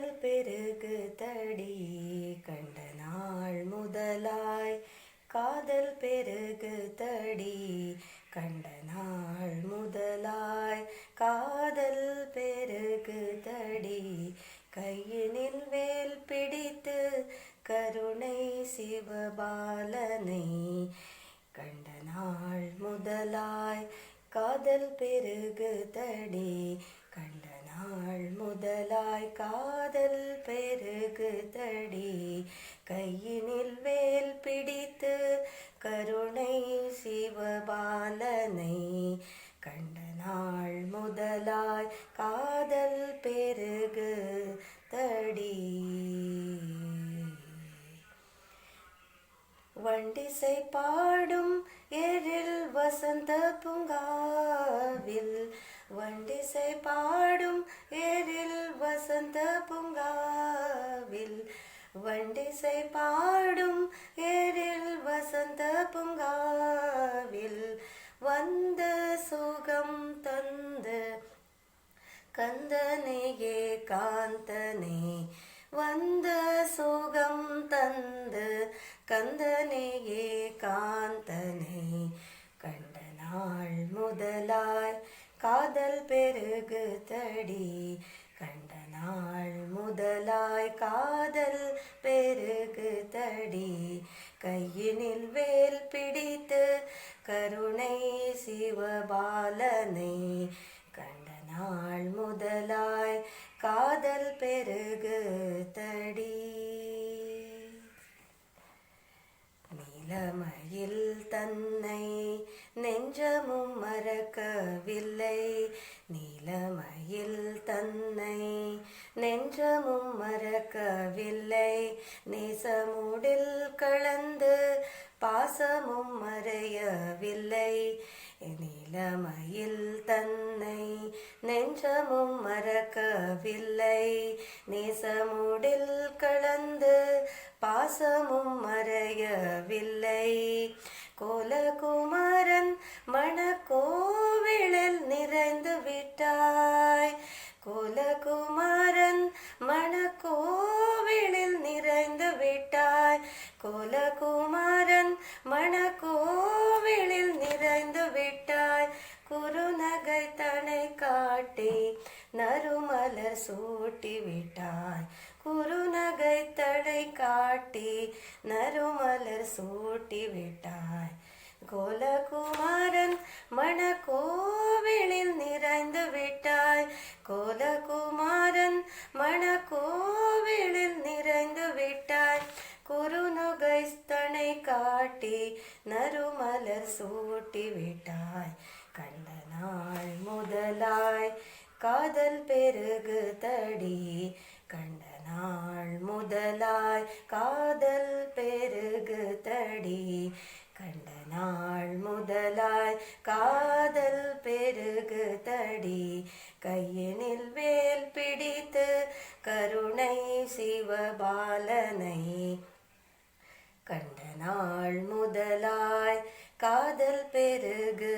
காதல் பெருகு தடி கண்ட நாள் முதலாய் காதல் பெருகு தடி கண்ட நாள் முதலாய் காதல் பெருகு தடி கையினில் வேல் பிடித்து கருணை சிவபாலனை கண்ட நாள் முதலாய் காதல் பெருகு தடி கண்ட நாள் முதலாய் காதல் பெருகு தடி கையினில் வேல் பிடித்து கருணை சிவபாலனை கண்ட நாள் முதலாய் காதல் பெருகு தடி வண்டிசை பாடும் எழில் வசந்த பூங்காவில் வண்டிசை பாடும் எழில் வசந்த பூங்காவில் வண்டிசை பாடும் எழில் வசந்த பூங்காவில் வந்த சுகம் தந்து கந்தனையே காந்தனே வந்த சுகம் தந்து கந்தனையே காந்தனை கண்ட நாள் முதலாய் காதல் பெருகு தடி கண்ட நாள் முதலாய் காதல் பெருகு தடி கையினில் வேல் பிடித்து கருணை சிவபாலனை கண்ட நாள் முதலாய் காதல் பெருகு தடி நீலமயில் தன்னை நெஞ்சமும் மறக்கவில்லை நீலமயில் தன்னை நெஞ்சமும் மறக்கவில்லை நேசமுடில் கலந்து பாசமும் மறையவில்லை நீலமயில் தன்னை நெஞ்சமும் மறக்கவில்லை நேசமுடில் கலந்து பாசமும் மறையவில்லை கோலகுமாரன் மணக்கோவிலில் நிறைந்து விட்டாய் கோலகுமாரன் மணக்கோவிலில் நிறைந்து விட்டாய் கோலகுமாரன் மணக்கோவிலில் நிறைந்து விட்டாய் குறுநகை தனை காட்டி நறுமலர் சூட்டி விட்டாய் குறுநகை தடை காட்டி நறுமலர் சூட்டி விட்டாய் கோலகுமாரன் மணக்கோவிலில் நிறைந்து விட்டாய் கோலகுமாரன் மணக்கோவிலில் நிறைந்து விட்டாய் குறுநகை தனை காட்டி நறுமலர் சூட்டி விட்டாய் கண்ட நாள் முதலாய் காதல் பெருகு தடி கண்ட நாள் முதலாய் காதல் பெருகு தடி கண்ட நாள் முதலாய் காதல் பெருகு தடி கையினில் வேல் பிடித்து கருணை சிவபாலனை கண்ட நாள் முதலாய் காதல் பெருகு